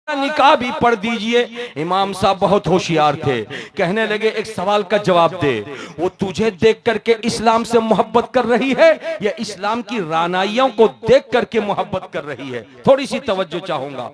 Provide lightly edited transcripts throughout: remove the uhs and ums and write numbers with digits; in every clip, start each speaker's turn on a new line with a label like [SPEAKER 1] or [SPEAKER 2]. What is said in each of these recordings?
[SPEAKER 1] निकाह भी पढ़ दीजिए। इमाम साहब बहुत होशियार थे, कहने लगे एक सवाल का जवाब दे, वो तुझे देख करके इस्लाम से मोहब्बत कर रही है या इस्लाम की रानाइयों को देख करके मोहब्बत कर रही है? थोड़ी सी तवज्जो चाहूंगा।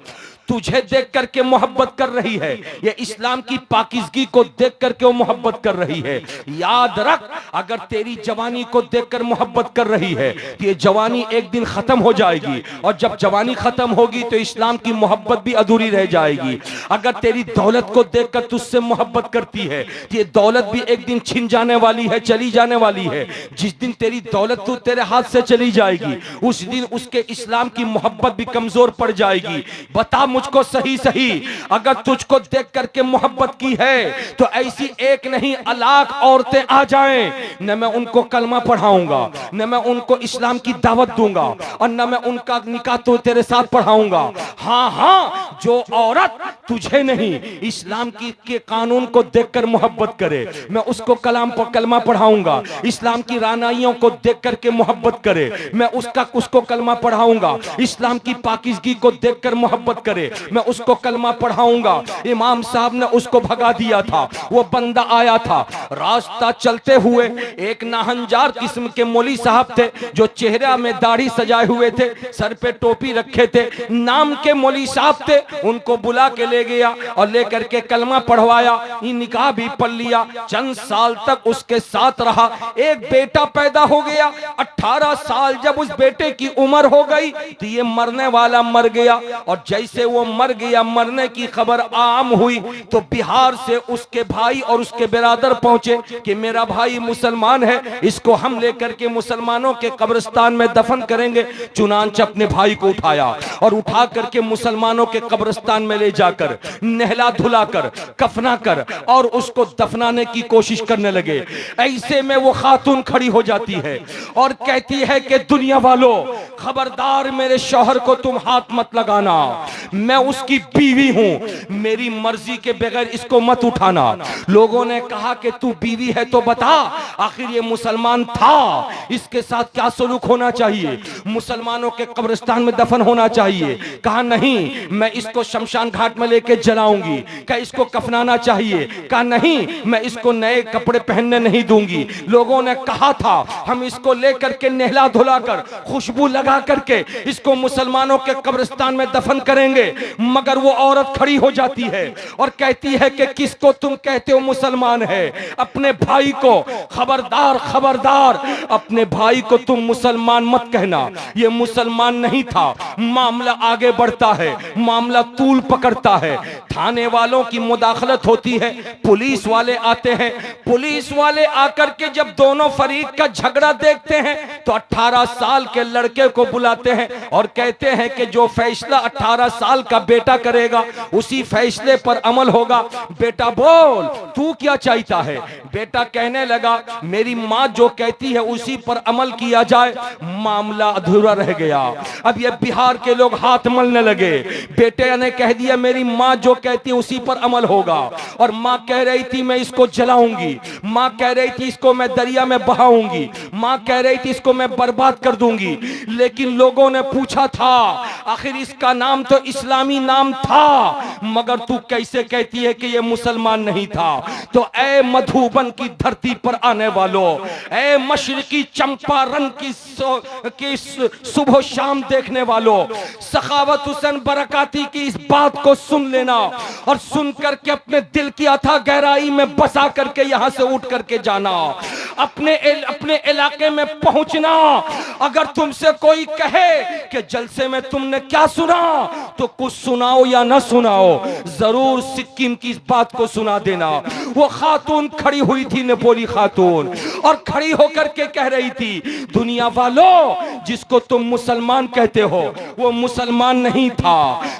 [SPEAKER 1] तुझे देख करके मोहब्बत कर रही है या इस्लाम की पाकीज़गी को देख करके वो मोहब्बत कर रही है? याद रख, अगर तेरी जवानी को देखकर मोहब्बत कर रही है तो ये जवानी एक दिन खत्म हो जाएगी, और जब जवानी खत्म होगी तो इस्लाम की मोहब्बत भी अधूरी रह जाएगी। अगर तेरी दौलत को देखकर तुझसे मोहब्बत करती है तो ये दौलत भी एक दिन छिन जाने वाली है, चली जाने वाली है। जिस दिन तेरी दौलत तो तेरे हाथ से चली जाएगी, उस दिन उसके इस्लाम की मोहब्बत भी कमजोर पड़ जाएगी। बता मुझको सही सही, अगर तुझको देख करके मोहब्बत की है तो ऐसी एक नहीं अलाख औरतें आ जाएं, न मैं उनको कलमा पढ़ाऊंगा, न मैं उनको इस्लाम की दावत दूंगा, और न मैं उनका निकाह तो तेरे साथ पढ़ाऊंगा। हाँ हाँ, जो औरत तुझे नहीं इस्लाम की के कानून को देखकर मोहब्बत करे, मैं उसको कलमा पढ़ाऊंगा। इस्लाम की रानाइयों को देख करके मोहब्बत करे, मैं उसको कलमा पढ़ाऊंगा। इस्लाम की पाकीज़गी को देखकर मोहब्बत करे, मैं उसको कलमा पढ़ाऊंगा। इमाम साहब ने उसको भगा दिया था। वो बंदा आया था, रास्ता चलते हुए एक नाहंजार किस्म के मौली साहब थे, जो चेहरा में दाढ़ी सजाए हुए थे, सर पे टोपी रखे थे, नाम के मौली साहब थे। उनको बुला के ले गया और लेकर के कलमा पढ़वाया, निकाह भी पढ़ लिया। चंद साल तक उसके साथ रहा। एक बेटा पैदा हो गया। 18 साल जब उस बेटे की उम्र हो गई तो ये मरने वाला मर गया, और जैसे वो मर गया, मरने की खबर आम हुई तो बिहार से उसके भाई और उसके बिरादर पहुंचे कि मेरा भाई मुसलमान है, इसको हम लेकर के मुसलमानों के कब्रिस्तान में दफन करेंगे। चुनांचे अपने भाई को उठाया और उठा करके मुसलमानों के कब्रिस्तान में ले जाकर नहला धुलाकर कफना कर और उसको दफनाने की कोशिश करने लगे। ऐसे में वो खातून खड़ी हो जाती है और कहती है कि दुनिया वालों, खबरदार मेरे शौहर को तुम हाथ मत लगाना, मैं उसकी बीवी हूं, मेरी मर्जी के बगैर इसको मत उठाना। लोगों ने कहा कि तू बीवी है तो बता, आखिर ये मुसलमान था, इसके साथ क्या सलूक होना चाहिए? मुसलमानों के कब्रिस्तान में दफन होना चाहिए। कहा नहीं, मैं इसको शमशान घाट में लेके जलाऊंगी। क्या इसको कफनाना चाहिए? कहा नहीं, मैं इसको नए कपड़े पहनने नहीं दूंगी। लोगों ने कहा था हम इसको लेकर के नहला धुलाकर खुशबू लगा करके इसको मुसलमानों के कब्रिस्तान में दफन करेंगे, मगर वो औरत खड़ी हो जाती है और कहती है कि किसको तुम कहते हो मुसलमान है? अपने भाई को खबरदार खबरदार, अपने भाई को तुम मुसलमान मत कहना, ये मुसलमान नहीं था। मामला आगे बढ़ता है, मामला तूल पकड़ता है, थाने वालों की मुदाखलत होती है, पुलिस वाले आते हैं। पुलिस वाले आकर के जब दोनों फरीक का झगड़ा देखते हैं तो 18 साल के लड़के को बुलाते हैं और कहते हैं कि जो फैसला 18 साल का बेटा करेगा उसी फैसले पर अमल होगा। बेटा बोल, तू क्या चाहता है? बेटा कहने लगा मेरी माँ जो कहती है उसी पर अमल किया जाए। मामला अधूरा रह गया। अब ये बिहार के लोग हाथ मलने लगे। बेटे ने कह दिया मेरी माँ जो कहती है उसी पर अमल होगा, और माँ कह रही थी मैं इसको जलाऊंगी, माँ कह रही थी इसको मैं दरिया में बहाऊंगी, माँ कह रही थी इसको मैं बर्बाद कर दूंगी। लेकिन लोगों ने पूछा था आखिर इसका नाम तो इस्लामी नाम था, मगर तू कैसे कहती है कि ये मुसलमान नहीं था? तो ए मधुबन की धरती पर आने वालों, ए मशरिकी चंपारण की सुबह शाम देखने वालों, सखावत हुसैन बरकाती की इस बात को सुन लेना और सुन करके अपने दिल की अथाह गहराई में बसा करके यहां से उठ करके जाना, अपने इलाके में पहुंचना। अगर तुमसे कोई कहे कि जलसे में तुमने क्या सुना, तो कुछ सुनाओ या ना सुनाओ, जरूर सिक्किम की इस बात को सुना देना। वो खातून खड़ी हुई थी, नेपोली खातून, और खड़ी होकर के कह रही थी दुनिया वालों, जिसको तुम मुसलमान कहते हो वो मुसलमान नहीं था।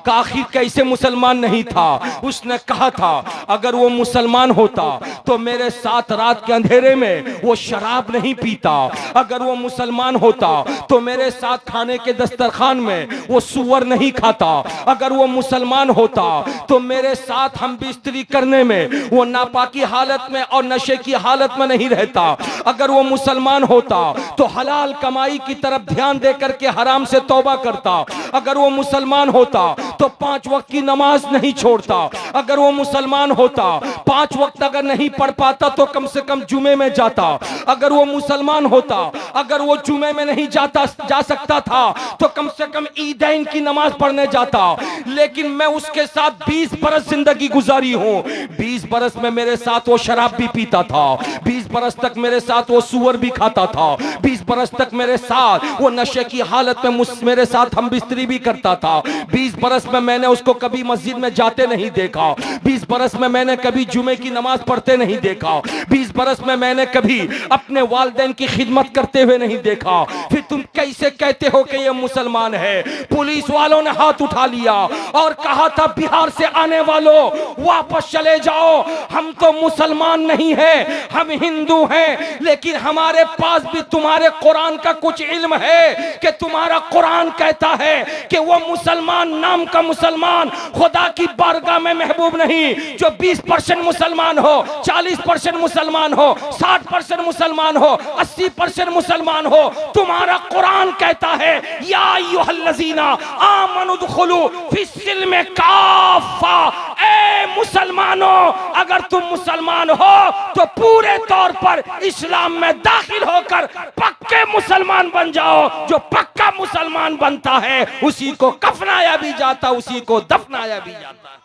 [SPEAKER 1] आखिर कैसे मुसलमान नहीं था? उसने कहा था अगर वो मुसलमान होता तो मेरे साथ रात के अंधेरे में वो शराब नहीं पीता, अगर वो मुसलमान होता तो मेरे साथ खाने के दस्तरखान में वो सुअर नहीं खाता, अगर वो मुसलमान होता तो मेरे साथ हम बिस्तरी करने में वो नापाकी हालत में और नशे की हालत में नहीं रहता, अगर वो मुसलमान होता तो हलाल कमाई की तरफ ध्यान देकर के हराम से तौबा करता, अगर वो मुसलमान होता तो 5 वक्त की नमाज नहीं छोड़ता। अगर वो मुसलमान होता 5 वक्त अगर नहीं पढ़ पाता तो कम से कम जुमे में जाता। अगर वो मुसलमान होता, अगर वो जुमे में नहीं जा सकता था तो कम से कम ईदैन की नमाज पढ़ने जाता। लेकिन मैं उसके साथ 20 बरस जिंदगी गुजारी हूं। 20 बरस में मेरे साथ वो शराब भी पीता था, 20 बरस तक मेरे साथ वो सुअर भी खाता था, 20 बरस तक मेरे साथ वो नशे की हालत में मेरे साथ हम बिस्तरी भी करता था। 20 बरस में मैंने उसको कभी मस्जिद में जाते नहीं देखा। 20 बरस में मैंने कभी जुमे की नमाज पढ़ते नहीं देखा। 20 बरस में मैंने कभी अपने वालिदैन की खिदमत करते हुए नहीं देखा। फिर तुम कैसे कहते हो कि ये मुसलमान है? पुलिस वालों ने हाथ उठा लिया और कहा था बिहार से आने वालों वापस चले जाओ, हम तो मुसलमान नहीं है, हम हिंदू हैं, लेकिन हमारे पास भी तुम्हारे कुरान का कुछ इल्म है कि तुम्हारा कुरान कहता है कि वो मुसलमान नाम का मुसलमान खुदा की बारगाह में महबूब नहीं। जो 20% मुसलमान हो, 40% मुसलमान हो, 60% मुसलमान हो, 80% मुसलमान हो, तुम्हारा कुरान कहता है या अय्युहल्लज़ीना आमनुदखुलू फिस्सिल्मि काफ़ा। ए मुसलमानों, अगर तुम मुसलमान हो तो पूरे तौर पर इस्लाम में दाखिल होकर पक्के मुसलमान बन जाओ। जो पक्का मुसलमान बनता है उसी को कफनाया भी जाता, उसी को दफनाया भी जाता।